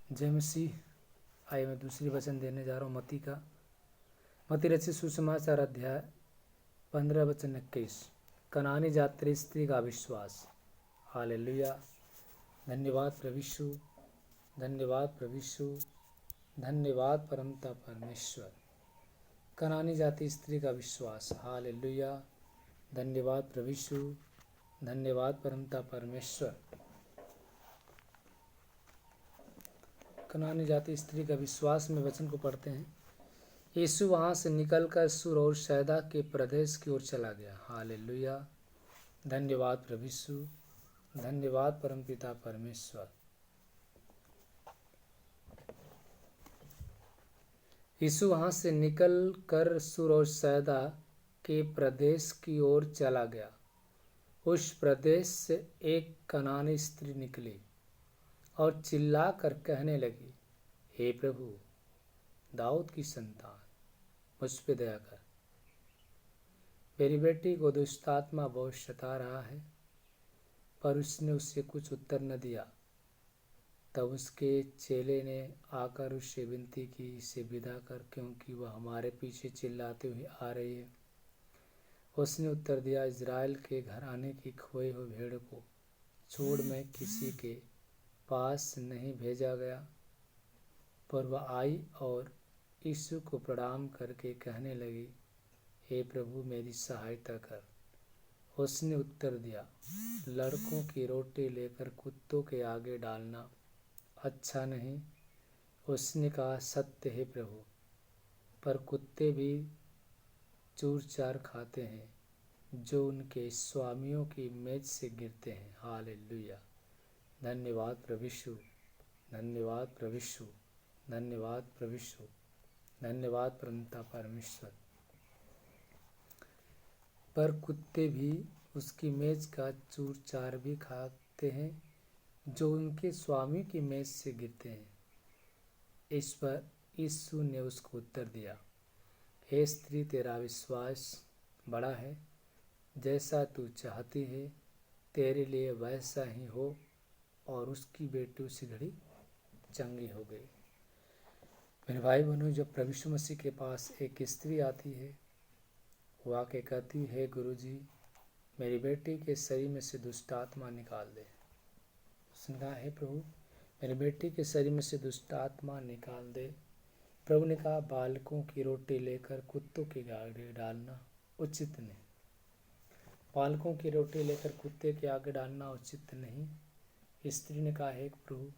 जय मसीह। आइए मैं दूसरी वचन देने जा रहा हूँ मती रचित सुसमाचार अध्याय 15 वचन 21। कनानी जात्री स्त्री का विश्वास। हालेलुया। धन्यवाद प्रभु यीशु, धन्यवाद प्रभु यीशु, धन्यवाद परमता परमेश्वर। कनानी जाति स्त्री का विश्वास। हालेलुया। धन्यवाद प्रभु यीशु, धन्यवाद परमता परमेश्वर। कनानी जाति स्त्री का विश्वास में वचन को पढ़ते हैं। यीशु वहाँ से निकलकर सूर और सैदा के प्रदेश की ओर चला गया। हालेलुया। धन्यवाद प्रभु यीशु, धन्यवाद परमपिता परमेश्वर। यीशु वहाँ से निकल कर सूर और सैदा के प्रदेश की ओर चला गया। उस प्रदेश से एक कनानी स्त्री निकली और चिल्ला कर कहने लगी, हे प्रभु, दाऊद की संतान, मुझ पे दया कर। मेरी बेटी को दुष्ट आत्मा बहुत सता रहा है। पर उसने उसे कुछ उत्तर न दिया। तब उसके चेले ने आकर उससे विनती की, इसे विदा कर, क्योंकि वह हमारे पीछे चिल्लाते हुए आ रही है। उसने उत्तर दिया, इज़राइल के घराने की खोई हुई भेड़ को छोड़ मैं किसी के पास नहीं भेजा गया। पर वह आई और यीशु को प्रणाम करके कहने लगी, हे प्रभु, मेरी सहायता कर। उसने उत्तर दिया, लड़कों की रोटी लेकर कुत्तों के आगे डालना अच्छा नहीं। उसने कहा, सत्य है प्रभु, पर कुत्ते भी चूर चार खाते हैं जो उनके स्वामियों की मेज से गिरते हैं। हालेलुया। धन्यवाद प्रभु यीशु, धन्यवाद प्रभु यीशु, धन्यवाद प्रभु यीशु, धन्यवाद परमपिता परमेश्वर। पर कुत्ते भी उसकी मेज का चूर चार भी खाते हैं जो उनके स्वामी की मेज से गिरते हैं। इस पर यीशु ने उसको उत्तर दिया, हे स्त्री, तेरा विश्वास बड़ा है। जैसा तू चाहती है तेरे लिए वैसा ही हो। और उसकी बेटी उसी घड़ी चंगी हो गई। मेरे भाई बहनों, जब प्रभु यीशु मसीह के पास एक स्त्री आती है, वो आके कहती है, गुरुजी, मेरी बेटी के शरीर में से दुष्ट आत्मा निकाल दे। उसने कहा, हे प्रभु, मेरी बेटी के शरीर में से दुष्ट आत्मा निकाल दे। प्रभु ने कहा, बालकों की रोटी लेकर कुत्तों के आगे डालना उचित नहीं। बालकों की रोटी लेकर कुत्ते के आगे डालना उचित नहीं। स्त्री ने कहा, हे प्रभु,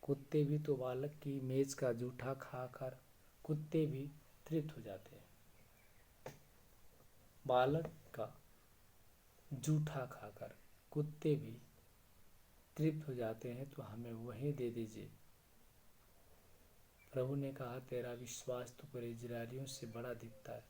कुत्ते भी तो बालक की मेज का जूठा खाकर कुत्ते भी तृप्त हो जाते हैं। बालक का जूठा खाकर कुत्ते भी तृप्त हो जाते हैं, तो हमें वही दे दीजिए। प्रभु ने कहा, तेरा विश्वास तो पूरे इजरायलियों से बड़ा दिखता है।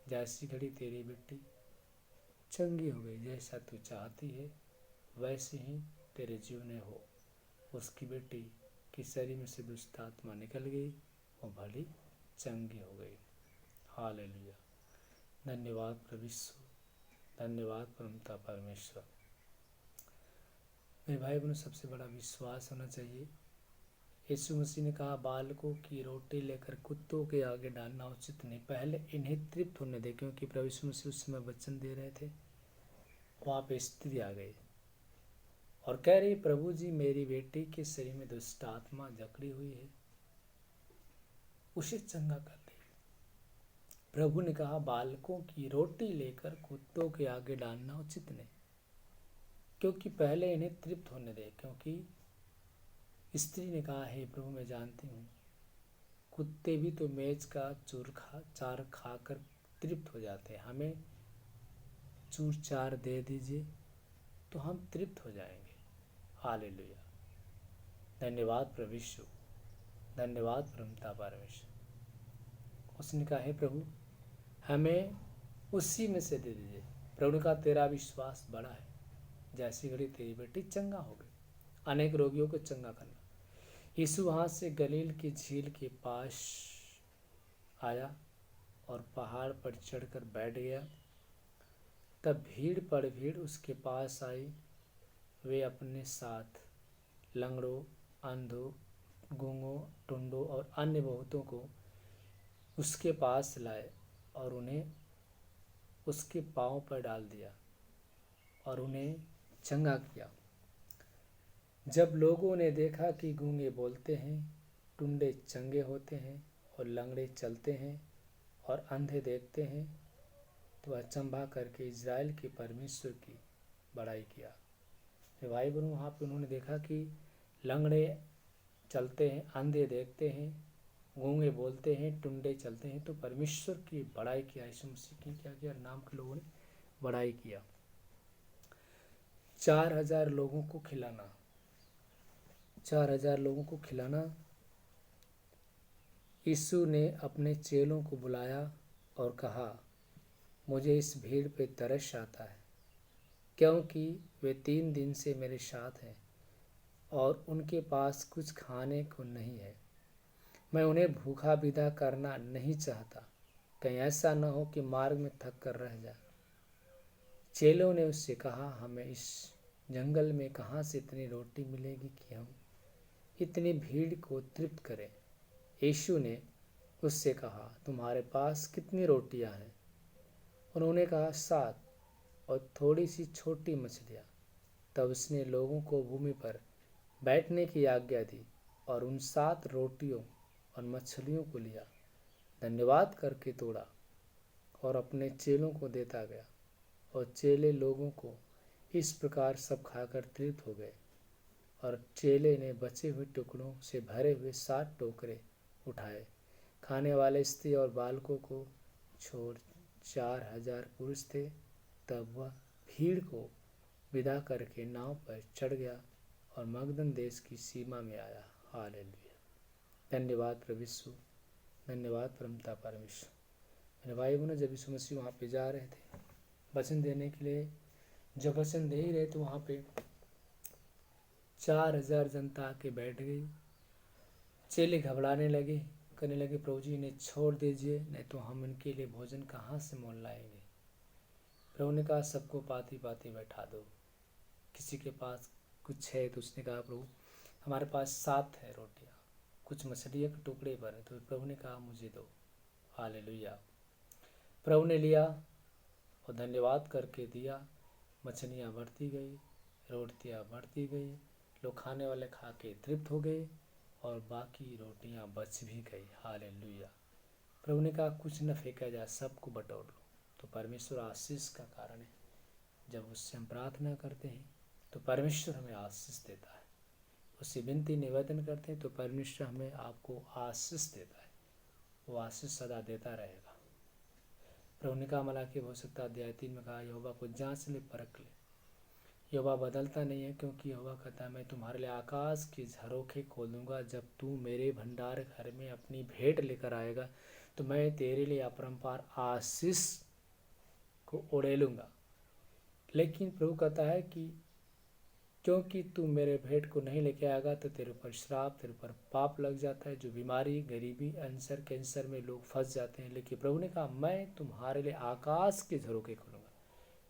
जैसी घड़ी तेरी बेटी चंगी हो गई। जैसा तू चाहती है वैसे ही तेरे जीवन में हो। उसकी बेटी की शरीर में से दुष्ट आत्मा निकल गई, वो भली चंगी हो गई। हालेलुया। धन्यवाद प्रभु यीशु, धन्यवाद परमपिता परमेश्वर। मेरे भाई बहनों, सबसे बड़ा विश्वास होना चाहिए। यीशु मसीह ने कहा, बालकों की रोटी लेकर कुत्तों के आगे डालना उचित नहीं। पहले इन्हें तृप्त होने दे, क्योंकि प्रभु यीशु मसीह उस समय वचन दे रहे थे। वहाँ पे स्त्री आ गई और कह रही, प्रभु जी, मेरी बेटी के शरीर में दुष्ट आत्मा जकड़ी हुई है, उसे चंगा कर दे। प्रभु ने कहा, बालकों की रोटी लेकर कुत्तों के आगे डालना उचित नहीं, क्योंकि पहले इन्हें तृप्त होने दे। क्योंकि स्त्री ने कहा, हे प्रभु, मैं जानती हूँ कुत्ते भी तो मेज का चार खाकर तृप्त हो जाते हैं। हमें चूर चार दे दीजिए तो हम तृप्त हो जाएंगे। हालेलुया। धन्यवाद प्रभु यीशु, धन्यवाद परमपिता परमेश्वर। उसने कहा, हे प्रभु, हमें उसी में से दे दीजिए। प्रभु ने कहा, तेरा विश्वास बड़ा है। जैसी घड़ी तेरी बेटी चंगा हो गई। अनेक रोगियों को चंगा करना। यीशु वहाँ से गलील की झील के पास आया और पहाड़ पर चढ़कर बैठ गया। तब भीड़ उसके पास आई। वे अपने साथ लंगड़ों, अंधों, गूंगों, टुंडों और अन्य बहुतों को उसके पास लाए और उन्हें उसके पांव पर डाल दिया और उन्हें चंगा किया। जब लोगों ने देखा कि गूंगे बोलते हैं, टुंडे चंगे होते हैं और लंगड़े चलते हैं और अंधे देखते हैं, तो अचंभा करके इज़राइल के परमेश्वर की बड़ाई किया। भाई बहनों, वहाँ पे उन्होंने देखा कि लंगड़े चलते हैं, अंधे देखते हैं, गूंगे बोलते हैं, टुंडे चलते हैं, तो परमेश्वर की बड़ाई किया। यीशु मसीह की क्या किया? नाम के लोगों ने बड़ाई किया। 4000 लोगों को खिलाना, 4000 लोगों को खिलाना। यीशु ने अपने चेलों को बुलाया और कहा, मुझे इस भीड़ पे तरस आता है, क्योंकि वे 3 दिन से मेरे साथ हैं और उनके पास कुछ खाने को नहीं है। मैं उन्हें भूखा विदा करना नहीं चाहता, कहीं ऐसा न हो कि मार्ग में थक कर रह जाए। चेलों ने उससे कहा, हमें इस जंगल में कहाँ से इतनी रोटी मिलेगी कि हम इतनी भीड़ को तृप्त करें। यीशु ने उससे कहा, तुम्हारे पास कितनी रोटियां हैं? उन्होंने कहा, 7 और थोड़ी सी छोटी मछलियां। तब उसने लोगों को भूमि पर बैठने की आज्ञा दी और उन 7 रोटियों और मछलियों को लिया, धन्यवाद करके तोड़ा और अपने चेलों को देता गया, और चेले लोगों को इस प्रकार सब खाकर तृप्त हो गए। और चेले ने बचे हुए टुकड़ों से भरे हुए 7 टोकरे उठाए। खाने वाले स्त्री और बालकों को छोड़ 4000 पुरुष थे। तब वह भीड़ को विदा करके नाव पर चढ़ गया और मगदन देश की सीमा में आया। हालेलुया। धन्यवाद प्रभु यीशु, धन्यवाद परमता परमेश्वर। मेरे भाई बहनों, जब यीशु मसीह वहाँ पे जा रहे थे वचन देने के लिए, जब वचन दे ही रहे तो वहाँ पे 4000 जनता आके बैठ गई। चेले घबराने लगे, कहने लगे, प्रभु जी इन्हें छोड़ दीजिए, नहीं तो हम इनके लिए भोजन कहाँ से मोल लाएंगे। प्रभु ने कहा, सबको पाती पाती बैठा दो। किसी के पास कुछ है तो उसने कहा, प्रभु हमारे पास 7 है रोटियाँ, कुछ मछलियों के टुकड़े भरे। तो प्रभु ने कहा, मुझे दो। हालेलुया। प्रभु ने लिया और धन्यवाद करके दिया। मछलियाँ बढ़ती गई, रोटियाँ बढ़ती गई, लोग खाने वाले खा के तृप्त हो गए और बाकी रोटियाँ बच भी गई। हालेलुया। प्रभु ने कहा, कुछ न फेंका जाए, सबको बटोर लो। तो परमेश्वर आशीष का कारण है। जब उससे हम प्रार्थना करते हैं तो परमेश्वर हमें आशीष देता है। उससे विनती निवेदन करते हैं तो परमेश्वर हमें आपको आशीष देता है। वो आशीष सदा देता रहेगा। प्रभु ने कहा, मलाकी हो सकता अध्याय 3 में कहा, यहोवा को जांच ले, परख ले। यहोवा बदलता नहीं है, क्योंकि यहोवा कहता है, मैं तुम्हारे लिए आकाश के झरोखे खोल दूंगा। जब तू मेरे भंडार घर में अपनी भेंट लेकर आएगा तो मैं तेरे लिए अपरंपार आशीष को उड़ेलूंगा। लेकिन प्रभु कहता है कि क्योंकि तू मेरे भेंट को नहीं लेके आएगा तो तेरे ऊपर श्राप, तेरे ऊपर पाप लग जाता है। जो बीमारी, गरीबी, अंसर, कैंसर में लोग फंस जाते हैं। लेकिन प्रभु ने कहा, मैं तुम्हारे लिए आकाश के झरोखे खोलूंगा,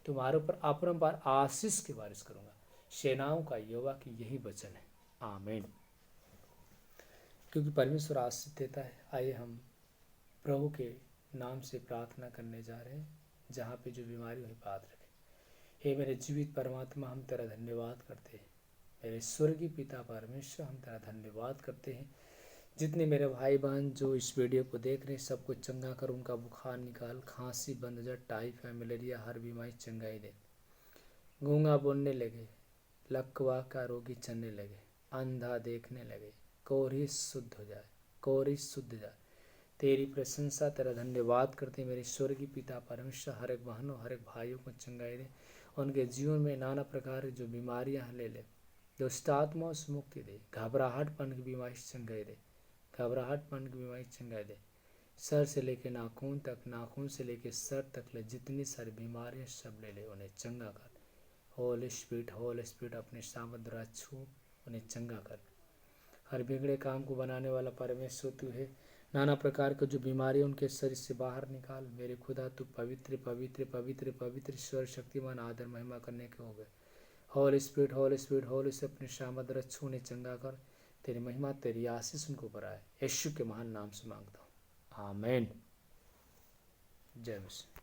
तुम्हारे ऊपर अपरंपार आशीष की बारिश करूंगा। सेनाओं का यहोवा की यही वचन है। आमीन। क्योंकि परमेश्वर आशीष देता है। आइए हम प्रभु के नाम से प्रार्थना करने जा रहे हैं। जहाँ पे जो बीमारी हुई बात रखें। हे मेरे जीवित परमात्मा, हम तेरा धन्यवाद करते हैं। मेरे स्वर्गीय पिता परमेश्वर, हम तेरा धन्यवाद करते हैं। जितने मेरे भाई बहन जो इस वीडियो को देख रहे हैं, सबको चंगा कर, उनका बुखार निकाल, खांसी बंद हो जाए, टाइफाइड, मलेरिया, हर बीमारी चंगाई दे। गूंगा बोलने लगे, लकवा का रोगी चलने लगे, अंधा देखने लगे, कोढ़ी शुद्ध हो जाए, कोढ़ी शुद्ध जाए। तेरी प्रशंसा, तेरा धन्यवाद करते मेरे स्वर्गीय पिता परमेश्वर। हर एक बहनों, हर एक भाइयों को चंगाई दे। उनके जीवन में नाना प्रकार की जो बीमारियां ले ले, दुष्ट आत्माओं से मुक्ति दे। घबराहटपन की बीमारी चंगाई दे, घबराहटपन की बीमारी चंगाई दे। सर से लेके नाखून तक, नाखून से लेके सर तक ले जितनी सारी बीमारियां सब ले ले, उन्हें चंगा कर। होल स्पिरिट अपने सामर्थ द्वारा छू उन्हें चंगा कर। हर बिगड़े काम को बनाने वाला परमेश्वर तू है। नाना प्रकार की जो बीमारी उनके शरीर से बाहर निकाल। मेरे खुदा तू पवित्र पवित्र पवित्र पवित्र ईश्वर शक्तिमान आदर महिमा करने के हो गए। होल स्पिरिट अपने सामर्थ द्वारा छू उन्हें चंगा कर। तेरी महिमा तेरी आशीष उनके ऊपर आए। यीशु के महान नाम से मांगता हूँ, आमीन। जय मसीह।